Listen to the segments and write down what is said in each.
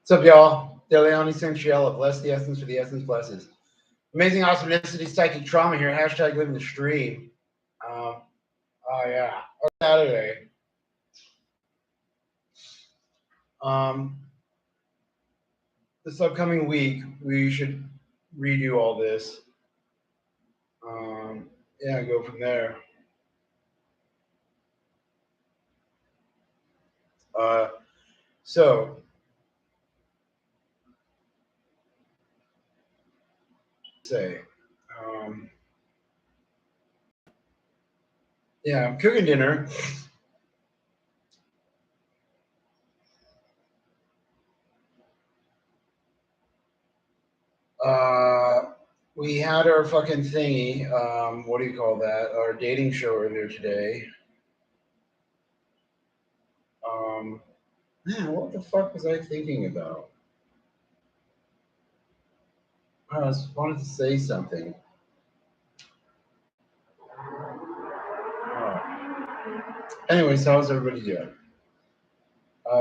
What's up, y'all? Deleone Sanciella, bless the essence for the essence blesses. Amazing awesomenicity, psychic trauma here. Hashtag living the stream. Oh, yeah. Saturday. This upcoming week, we should redo all this. Yeah, go from there. So, say, yeah, I'm cooking dinner. We had our fucking thingy. What do you call that? Our dating show earlier today. Man, what the fuck was I thinking about? I just wanted to say something. Anyways, how's everybody doing?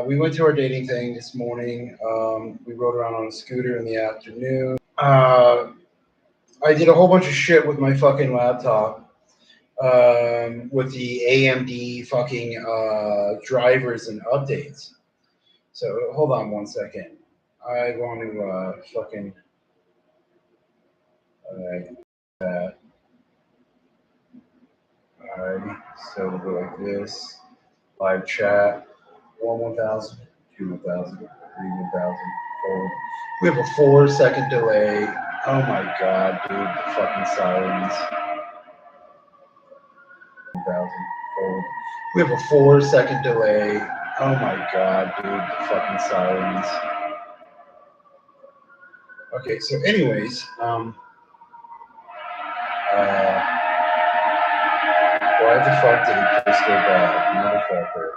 We went to our dating thing this morning. We rode around on a scooter in the afternoon. I did a whole bunch of shit with my fucking laptop. With the AMD fucking drivers and updates. So hold on one second. I want to fucking. Alright, so we'll go like this. Live chat. 1,000, 2,000, 3,000, 4. We have a 4-second delay. Oh my god, dude, the fucking sirens. 1,000, 4. We have a 4-second delay. Oh my god, dude, the fucking sirens. Okay, so anyways, why the fuck did he just go back, motherfucker?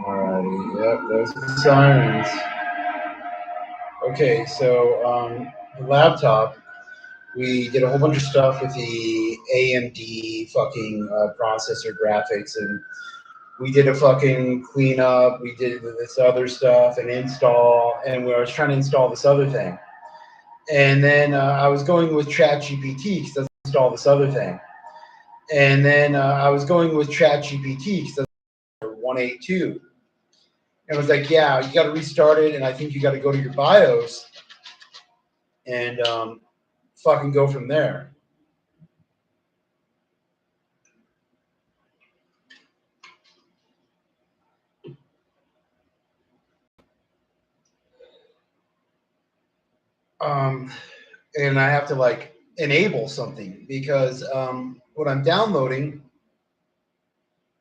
Alrighty, yep, those are the sirens. Okay, so the laptop, we did a whole bunch of stuff with the AMD fucking processor graphics, and we did a fucking cleanup. We did this other stuff and install, and I was trying to install this other thing. And then I was going with ChatGPT because I install this other thing. And then I was going with ChatGPT because 182. And I was like, yeah, you got to restart it, and I think you got to go to your BIOS and fucking go from there. And I have to like enable something because what I'm downloading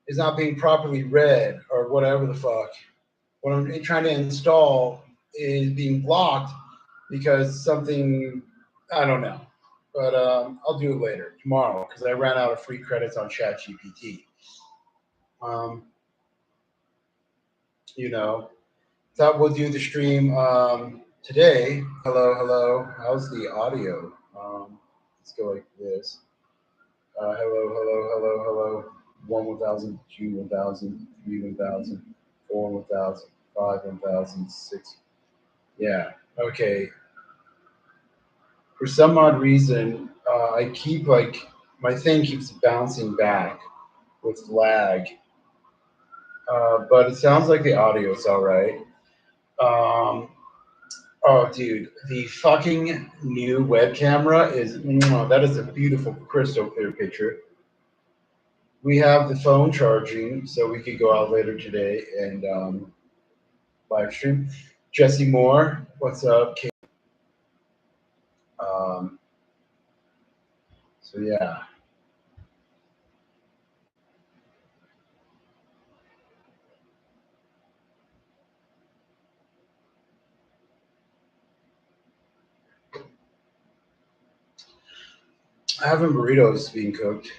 is not being properly read or whatever the fuck. What I'm trying to install is being blocked because something, I don't know. But I'll do it later, tomorrow, because I ran out of free credits on ChatGPT. You know, thought we'll do the stream today. Hello, hello. How's the audio? Let's go like this. Hello, hello, hello, hello. 1,000, 2, 1,000, 3, 1,000, 4, 1,000, 5, 1,000, 6. Yeah. Okay. For some odd reason, I keep like my thing keeps bouncing back with lag. But it sounds like the audio is all right. Oh, dude, the fucking new web camera is that is a beautiful, crystal clear picture. We have the phone charging, so we could go out later today and live stream. Jesse Moore, what's up? So yeah. I have burritos being cooked.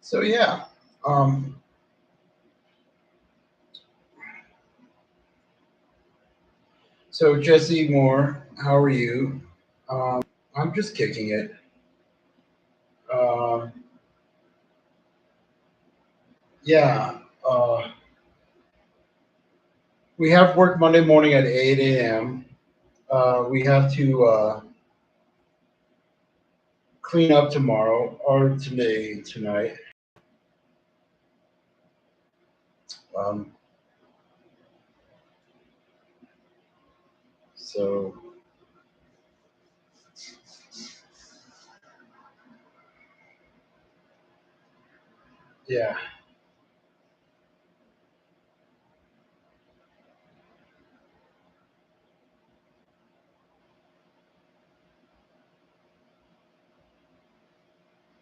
So yeah. So Jesse Moore, how are you? I'm just kicking it. Um, yeah, we have work Monday morning at 8 a.m. We have to clean up tomorrow or tonight. Um, so yeah.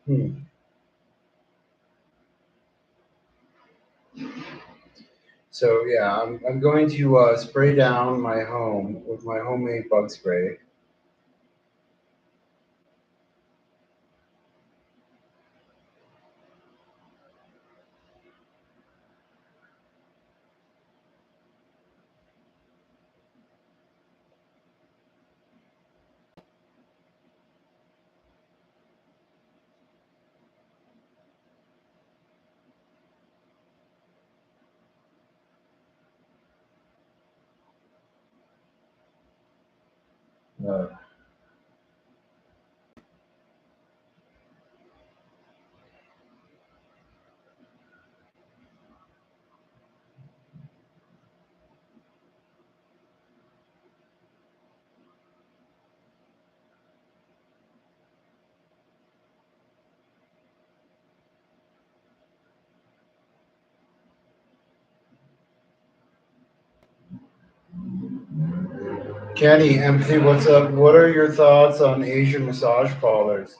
Hmm. So yeah, I'm going to spray down my home with my homemade bug spray. Uh, Kenny, Empathy, what's up? What are your thoughts on Asian massage parlors?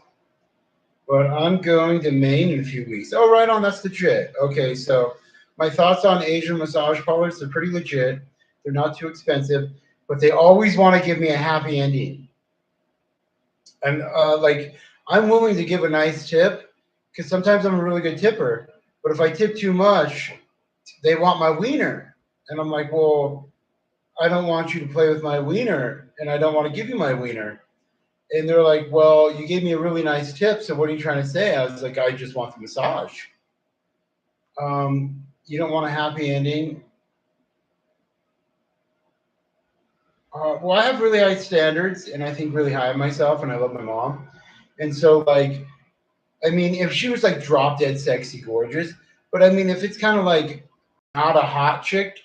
But I'm going to Maine in a few weeks. Oh, right on. That's legit. Okay, so my thoughts on Asian massage parlors, they're pretty legit. They're not too expensive, but they always want to give me a happy ending. And like, I'm willing to give a nice tip because sometimes I'm a really good tipper. But if I tip too much, they want my wiener. And I'm like, well, I don't want you to play with my wiener and I don't want to give you my wiener. And they're like, well, you gave me a really nice tip. So what are you trying to say? I was like, I just want the massage. You don't want a happy ending. Well, I have really high standards and I think really high of myself and I love my mom. And so, like, I mean, if she was like drop dead sexy gorgeous, but I mean, if it's kind of like not a hot chick,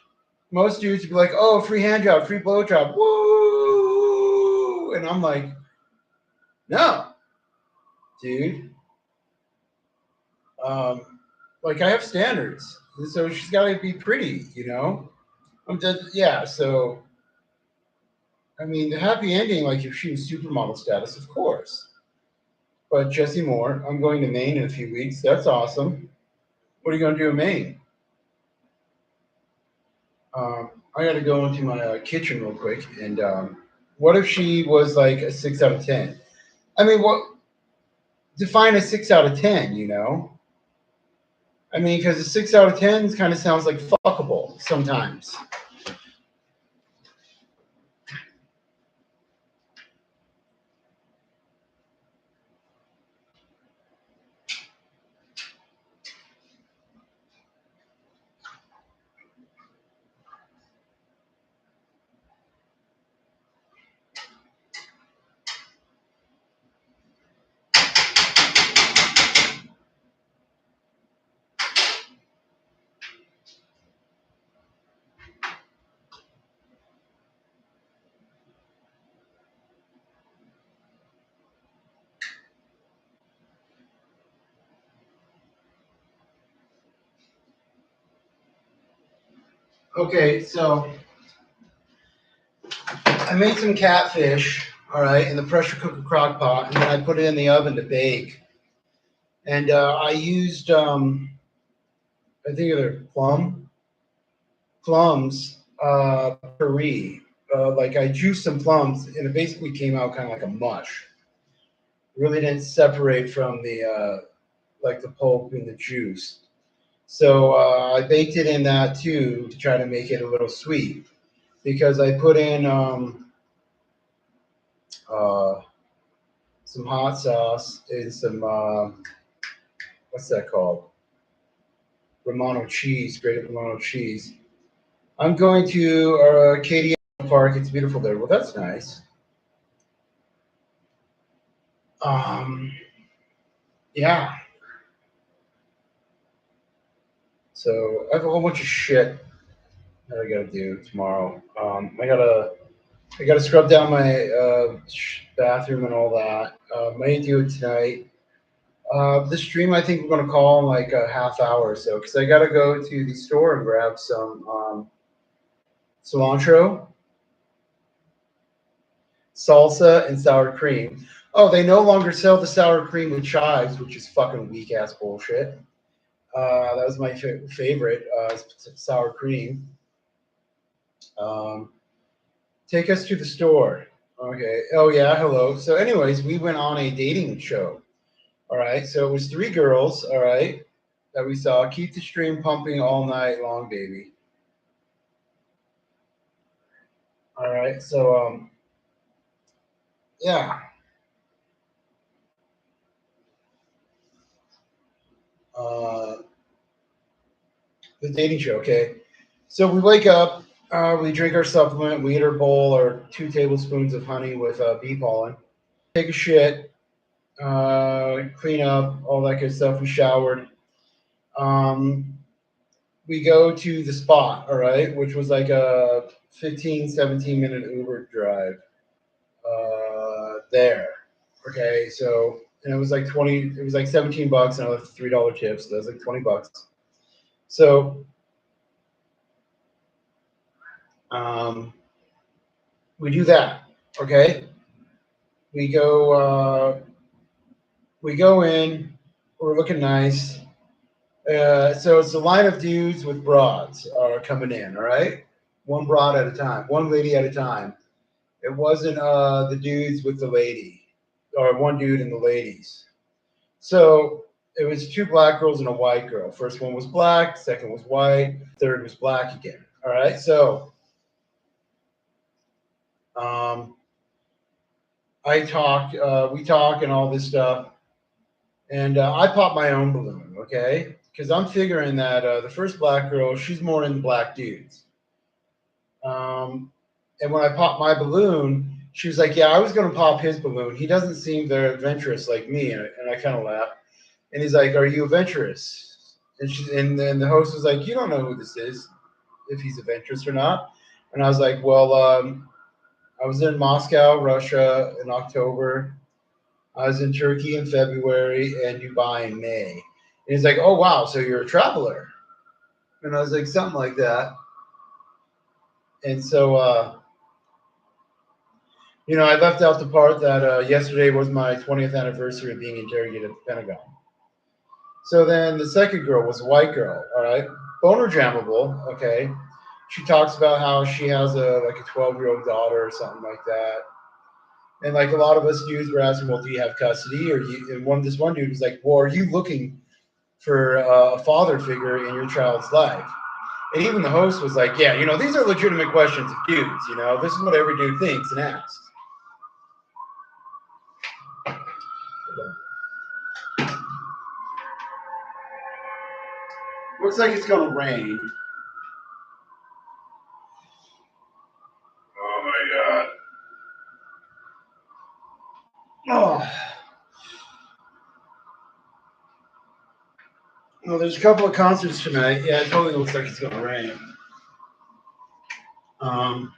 most dudes would be like, oh, free hand job, free blow job, woo. And I'm like, no, dude. Um, like, I have standards. So she's got to be pretty, you know? I'm just, yeah. So, I mean, the happy ending, like if she was supermodel status, of course. But Jesse Moore, I'm going to Maine in a few weeks. That's awesome. What are you going to do in Maine? I got to go into my kitchen real quick. And what if she was like a 6 out of 10? I mean, what define a 6 out of 10? You know, I mean, because a 6 out of 10 kind of sounds like fuckable sometimes. Okay, so I made some catfish, all right, in the pressure cooker crock pot, and then I put it in the oven to bake. And I used, I think they're plums, puree. Like I juiced some plums, and it basically came out kind of like a mush. Really didn't separate from the like the pulp and the juice. So I baked it in that too to try to make it a little sweet. because I put in some hot sauce and some what's that called? Romano cheese, grated Romano cheese. I'm going to Katy Park. It's beautiful there. Well, that's nice. Um, yeah. So I have a whole bunch of shit that I gotta do tomorrow. I gotta scrub down my bathroom and all that. May do it tonight. The stream I think we're gonna call in like a half hour or so because I gotta go to the store and grab some cilantro, salsa, and sour cream. Oh, they no longer sell the sour cream with chives, which is fucking weak ass bullshit. That was my favorite sour cream. Um, Take us to the store. Okay. Oh yeah. Hello. So, anyways, we went on a dating show. All right. So it was three girls. All right. That we saw. Keep the stream pumping all night long, baby. All right. So yeah. Uh, the dating show. Okay. So we wake up. We drink our supplement. We eat our bowl or 2 tablespoons of honey with bee pollen. Take a shit. Clean up. All that good stuff. We showered. Um, we go to the spot, all right, which was like a 15, 17-minute Uber drive there. Okay, so and it was like 20, it was like $17 and I left $3 tips, so that was like $20. So um, we do that, okay? We go we go in, we're looking nice. So it's a line of dudes with broads are coming in, all right? One broad at a time, one lady at a time. It wasn't the dudes with the lady, or one dude and the ladies. So it was two black girls and a white girl. First one was black, second was white, third was black again. All right. So um, we talk and all this stuff. And I popped my own balloon, okay? Because I'm figuring that the first black girl, she's more into black dudes. And when I popped my balloon, she was like, "Yeah, I was going to pop his balloon. He doesn't seem very adventurous like me." And I kind of laughed. And he's like, "Are you adventurous?" And then the host was like, "You don't know who this is, if he's adventurous or not." And I was like, "Well, I was in Moscow, Russia in October. I was in Turkey in February and Dubai in May." And he's like, "Oh, wow, so you're a traveler." And I was like, "Something like that." And so, I left out the part that yesterday was my 20th anniversary of being interrogated at the Pentagon. So then the second girl was a white girl, all right? Boner jammable, okay? She talks about how she has a 12-year-old daughter or something like that. And like a lot of us dudes were asking, well, do you have custody? Or you, and this one dude was like, well, are you looking for a father figure in your child's life? And even the host was like, yeah, these are legitimate questions of dudes, this is what every dude thinks and asks. Looks like it's gonna rain. Oh my god. Oh. Well, there's a couple of concerts tonight. Yeah, it totally looks like it's gonna rain. Um,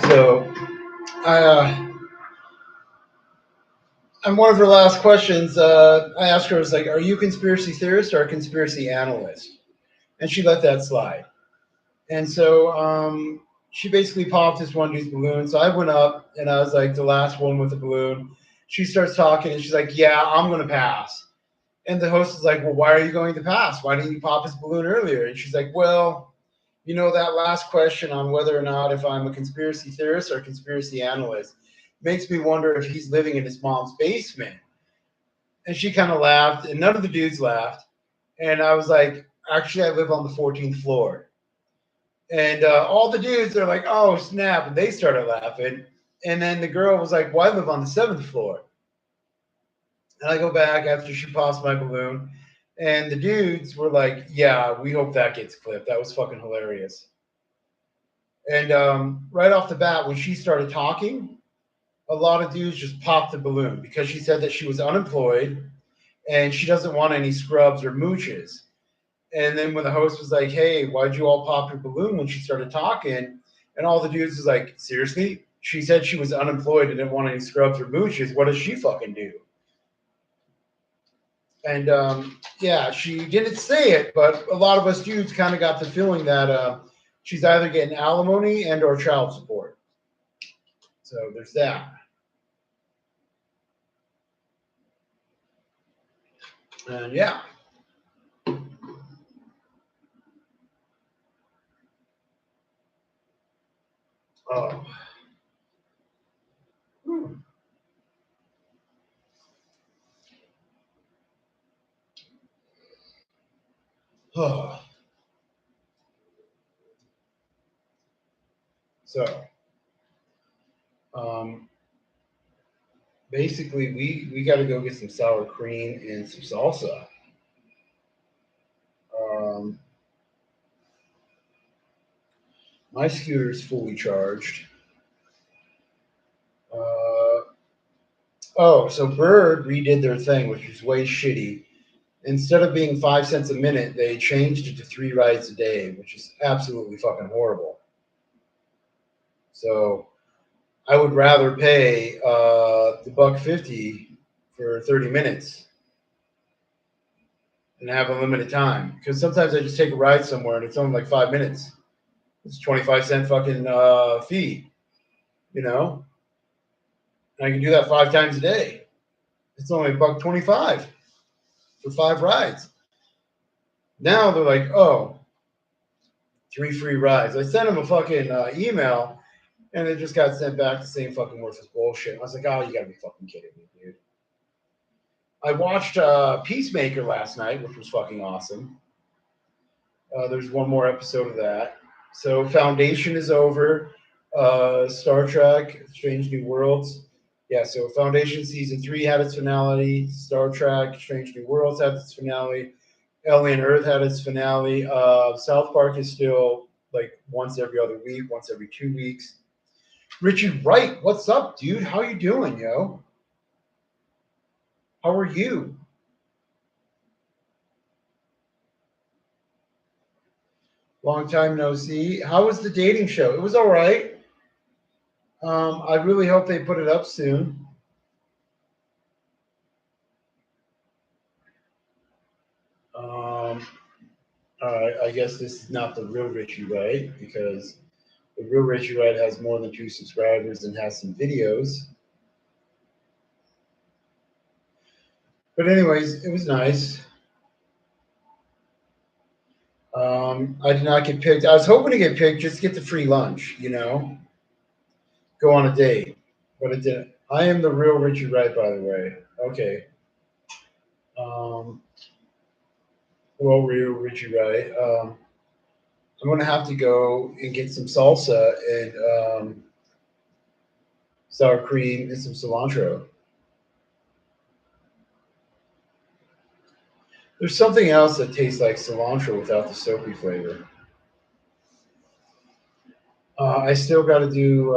so and one of her last questions, I asked her, I was like, "Are you a conspiracy theorist or a conspiracy analyst?" And she let that slide. And so she basically popped this one dude's balloon. So I went up and I was like the last one with the balloon. She starts talking and she's like, "Yeah, I'm gonna pass." And the host is like, "Well, why are you going to pass? Why didn't you pop his balloon earlier?" And she's like, "Well, that last question on whether or not if I'm a conspiracy theorist or a conspiracy analyst makes me wonder if he's living in his mom's basement." And she kind of laughed, and none of the dudes laughed. And I was like, "Actually, I live on the 14th floor." And all the dudes are like, oh, snap. And they started laughing. And then the girl was like, well, I live on the 7th floor. And I go back after she pops my balloon. And the dudes were like, yeah, we hope that gets clipped. That was fucking hilarious. And right off the bat, when she started talking, a lot of dudes just popped the balloon because she said that she was unemployed and she doesn't want any scrubs or mooches. And then when the host was like, hey, why'd you all pop your balloon when she started talking? And all the dudes was like, seriously? She said she was unemployed and didn't want any scrubs or mooches. What does she fucking do? And yeah, she didn't say it, but a lot of us dudes kind of got the feeling that she's either getting alimony and or child support. So there's that. And yeah. Oh. Oh. So um, basically, we got to go get some sour cream and some salsa. Um, my scooter is fully charged. Oh, so Bird redid their thing, which was way shitty. Instead of being 5 cents a minute, they changed it to 3 rides a day, which is absolutely fucking horrible. So I would rather pay the $1.50 for 30 minutes and have a limited time. Because sometimes I just take a ride somewhere and it's only like 5 minutes. It's 25 cent fucking fee, you know? And I can do that 5 times a day. It's only $1.25 for 5 rides. Now they're like, oh, 3 free rides. I sent them a fucking email, and it just got sent back the same fucking worthless bullshit. I was like, oh, you gotta be fucking kidding me, dude. I watched Peacemaker last night, which was fucking awesome. There's one more episode of that. So Foundation is over. Star Trek, Strange New Worlds. Yeah, so Foundation season 3 had its finale. Star Trek, Strange New Worlds had its finale. Alien Earth had its finale. South Park is still like once every other week, once every 2 weeks. Richie Wright, what's up, dude? How you doing, yo? How are you? Long time no see. How was the dating show? It was all right. I really hope they put it up soon. I guess this is not the real Richie Wright because the real Richie Wright has more than 2 subscribers and has some videos. But anyways, it was nice. I did not get picked. I was hoping to get picked just to get the free lunch, go on a date, but it didn't. I am the real Richie Wright, by the way. Okay. Um, well, real Richie Wright. I'm going to have to go and get some salsa and sour cream and some cilantro. There's something else that tastes like cilantro without the soapy flavor. I still got to do.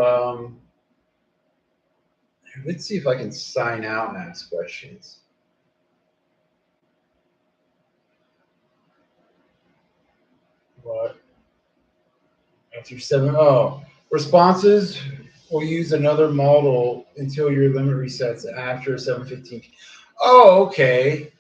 Let's see if I can sign out and ask questions. What? After 7. Oh, responses will use another model until your limit resets after 7:15. Oh, okay.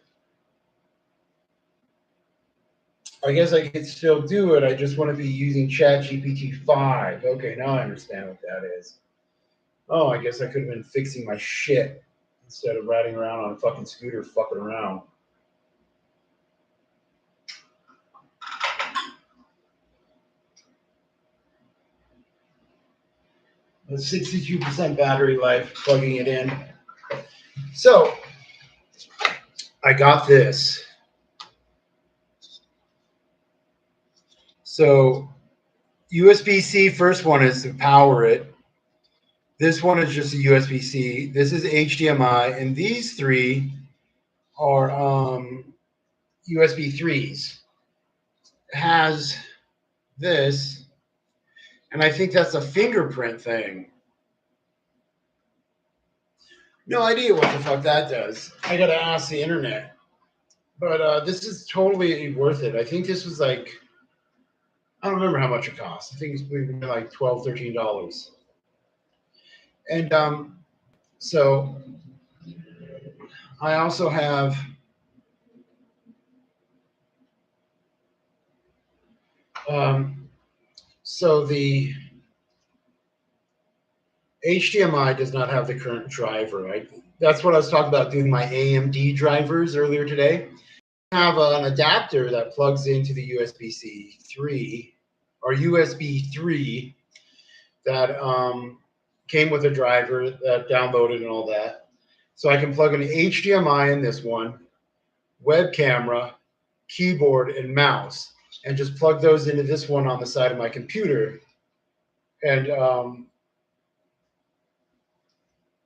I guess I could still do it. I just want to be using ChatGPT 5. Okay, now I understand what that is. Oh, I guess I could have been fixing my shit instead of riding around on a fucking scooter fucking around. The 62% battery life, plugging it in. So, I got this. So, USB-C first one is to power it. This one is just a USB-C. This is HDMI, and these three are USB 3s. It has this, and I think that's a fingerprint thing. No idea what the fuck that does. I gotta ask the internet. But this is totally worth it. I think this was like, I don't remember how much it cost. I think it's like $12, $13. And so I also have so the HDMI does not have the current driver, right? That's what I was talking about doing my AMD drivers earlier today. I have an adapter that plugs into the USB-C 3 or USB 3 that came with a driver that downloaded and all that. So I can plug an HDMI in this one, web camera, keyboard, and mouse, and just plug those into this one on the side of my computer. And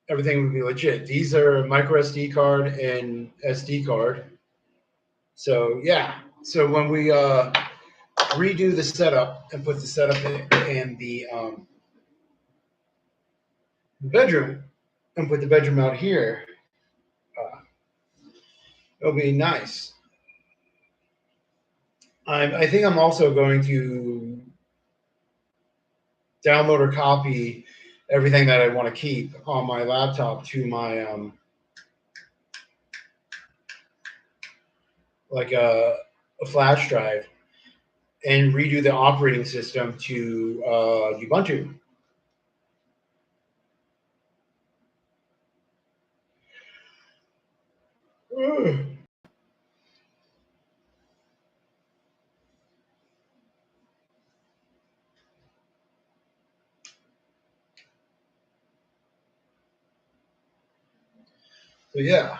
everything would be legit. These are micro SD card and SD card. So yeah. So when we redo the setup and put the setup in the bedroom and put the bedroom out here, it'll be nice. I think I'm also going to download or copy everything that I want to keep on my laptop to my like a flash drive and redo the operating system to Ubuntu. So yeah.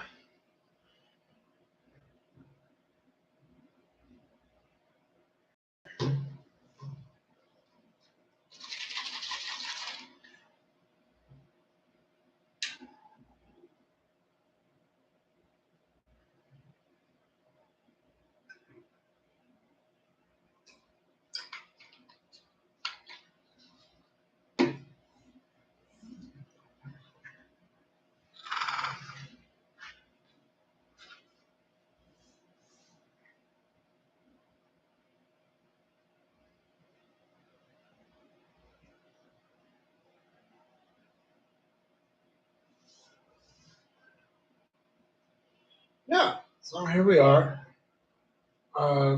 Yeah. So here we are.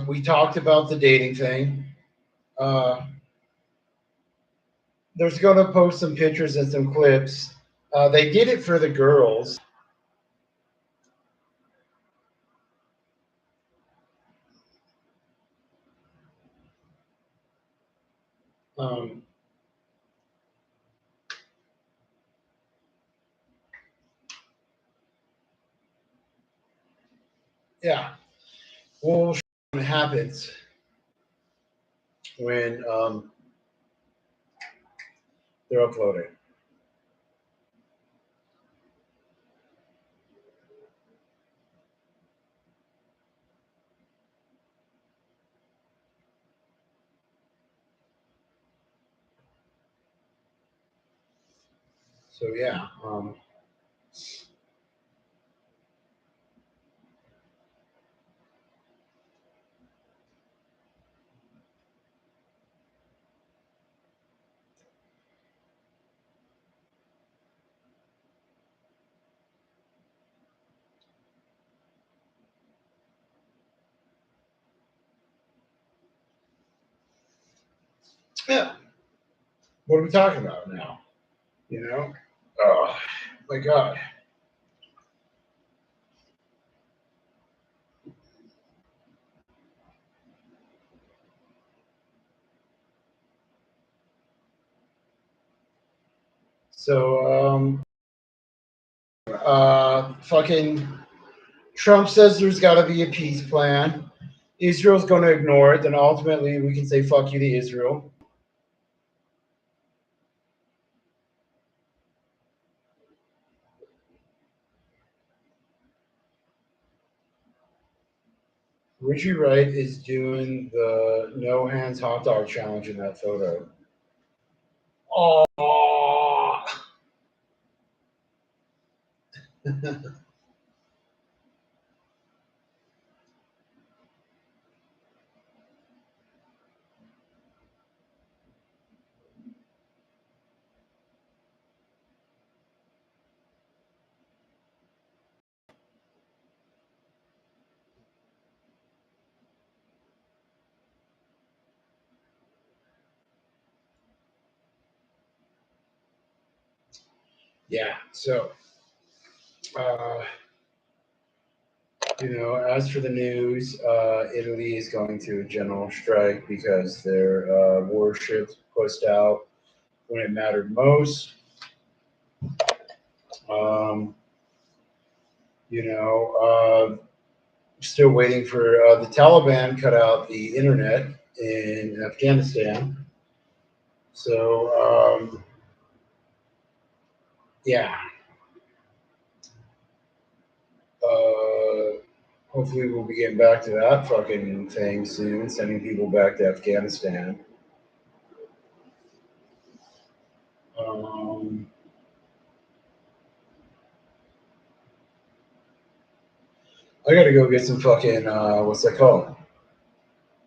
We talked about the dating thing. There's going to post some pictures and some clips. They did it for the girls. Um, yeah. Well, what happens when they're uploaded. So yeah. Yeah. What are we talking about now? You know? Oh my God. So fucking Trump says there's got to be a peace plan. Israel's going to ignore it. Then ultimately we can say fuck you to Israel. Richie Wright is doing the no hands hot dog challenge in that photo. Oh. Yeah, so, as for the news, Italy is going through a general strike because their warships pushed out when it mattered most. Um, still waiting for the Taliban cut out the internet in Afghanistan. So, yeah. Hopefully we'll be getting back to that fucking thing soon, sending people back to Afghanistan. I gotta go get some fucking, what's that called?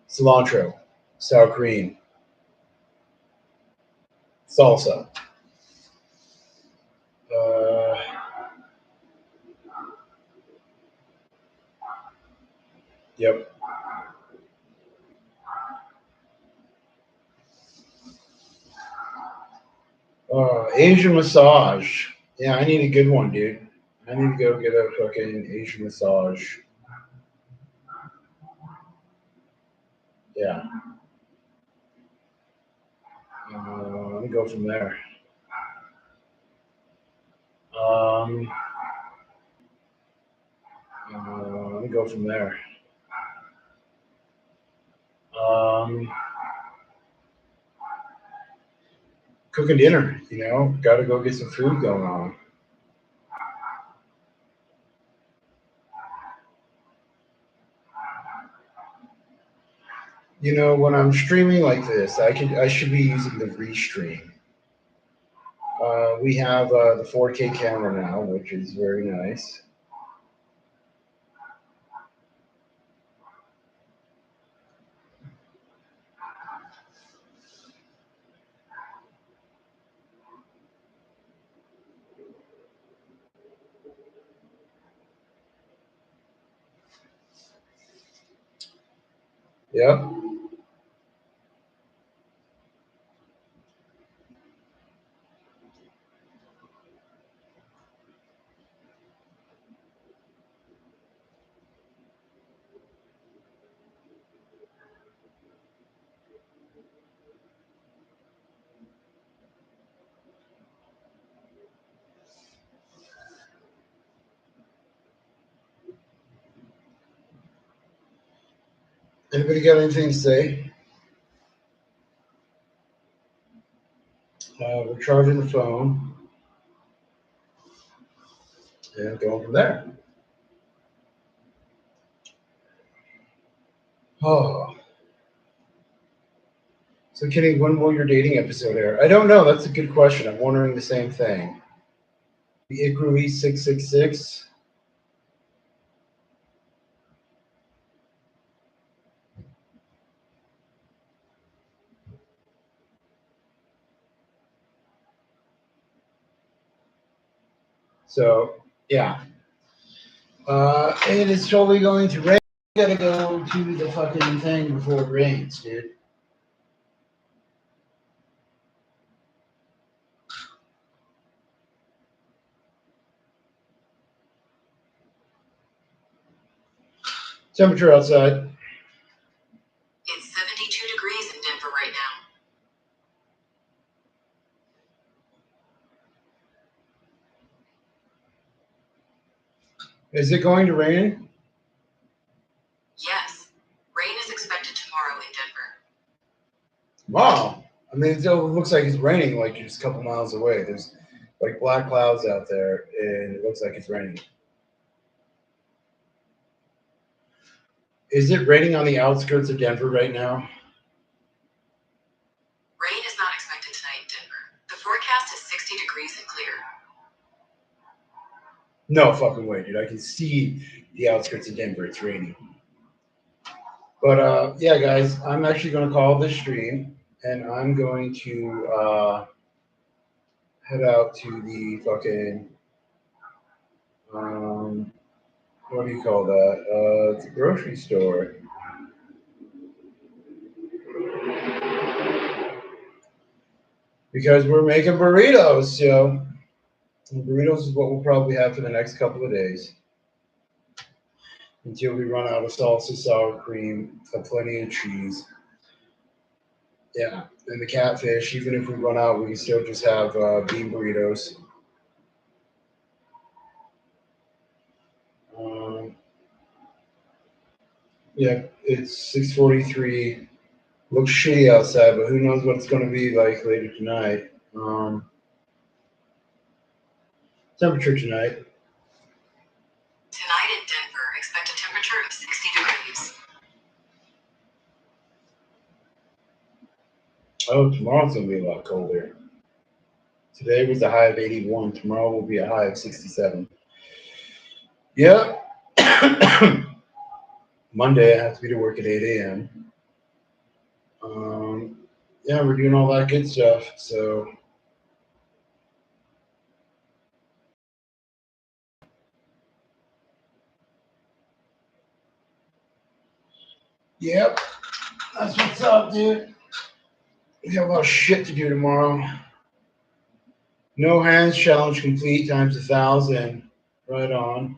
Cilantro, sour cream, salsa. Yep. Asian massage. Yeah, I need a good one, dude. I need to go get a fucking Asian massage. Yeah. Let me go from there. Let me go from there. Cooking dinner, gotta go get some food going on. When I'm streaming like this, I should be using the Restream. We have the 4K camera now, which is very nice. Yep. Anybody got anything to say? We're charging the phone and going from there. Oh. So, Kenny, when will your dating episode air? I don't know. That's a good question. I'm wondering the same thing. The Ikrui 666. So, yeah. It is totally going to rain. We gotta go to the fucking thing before it rains, dude. Temperature outside. It's 72 degrees in Denver right now. Is it going to rain? Yes. Rain is expected tomorrow in Denver. Wow. I mean, it looks like it's raining like just a couple miles away. There's like black clouds out there, and it looks like it's raining. Is it raining on the outskirts of Denver right now? Rain is not expected tonight in Denver. The forecast is 60 degrees and clear. No fucking way, dude. I can see the outskirts of Denver. It's raining. But yeah, guys, I'm actually going to call this stream, and I'm going to head out to the fucking what do you call that? It's a grocery store. Because we're making burritos, so burritos is what we'll probably have for the next couple of days. Until we run out of salsa, sour cream, plenty of cheese. Yeah, and the catfish, even if we run out, we can still just have bean burritos. Yeah, it's 6:43. Looks shitty outside, but who knows what it's going to be like later tonight. Temperature tonight. Tonight in Denver, expect a temperature of 60 degrees. Oh, tomorrow's going to be a lot colder. Today was a high of 81. Tomorrow will be a high of 67. Yep. Monday, I have to be to work at 8 a.m. Yeah, we're doing all that good stuff. So, yep. That's what's up, dude. We got a lot of shit to do tomorrow. No hands challenge complete times 1,000. Right on.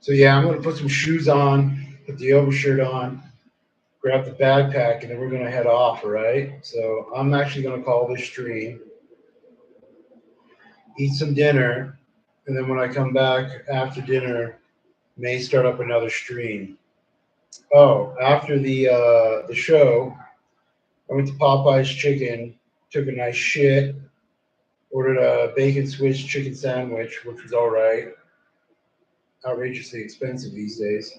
So yeah, I'm gonna put some shoes on, put the overshirt on, grab the backpack, and then we're gonna head off. All right. So I'm actually gonna call this stream, eat some dinner, and then when I come back after dinner, may start up another stream. Oh, after the show, I went to Popeye's Chicken, took a nice shit, ordered a bacon Swiss chicken sandwich, which was all right. Outrageously expensive these days.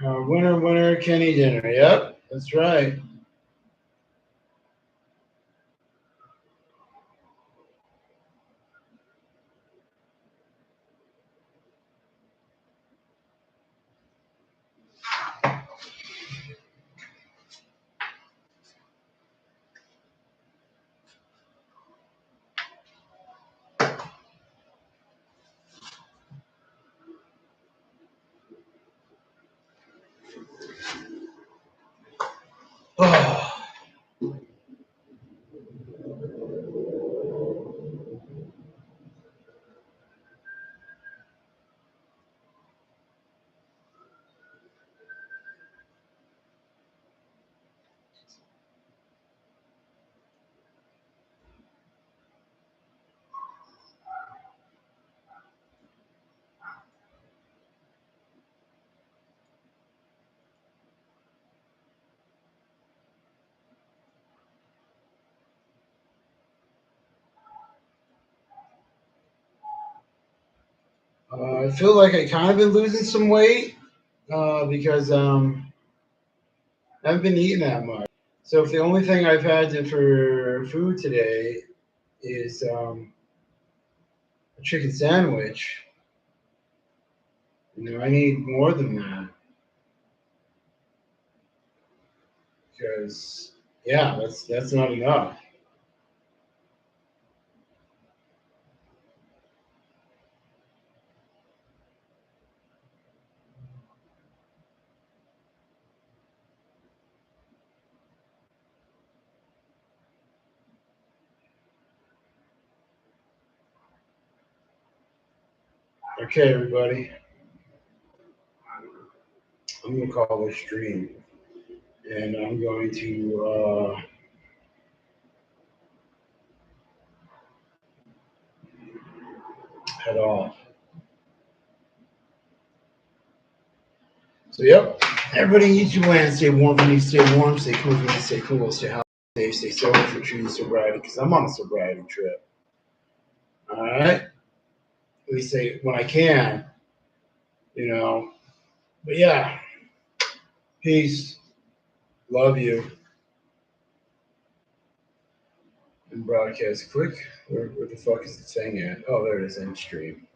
Winner, Kenny dinner. Yep, that's right. Oh. I feel like I kind of been losing some weight because I haven't been eating that much. So if the only thing I've had for food today is a chicken sandwich, I need more than that because yeah, that's not enough. Okay, everybody. I'm going to call this stream. And I'm going to head off. So, yep. Everybody needs to land. Stay warm if you need to stay warm. Stay cool if you need to stay cool. Stay healthy. Stay sober if you're choosing sobriety. Because I'm on a sobriety trip. All right? At least when I can. You know. But yeah. Peace. Love you. And broadcast quick. Where the fuck is the thing at? Oh, there it is. End stream.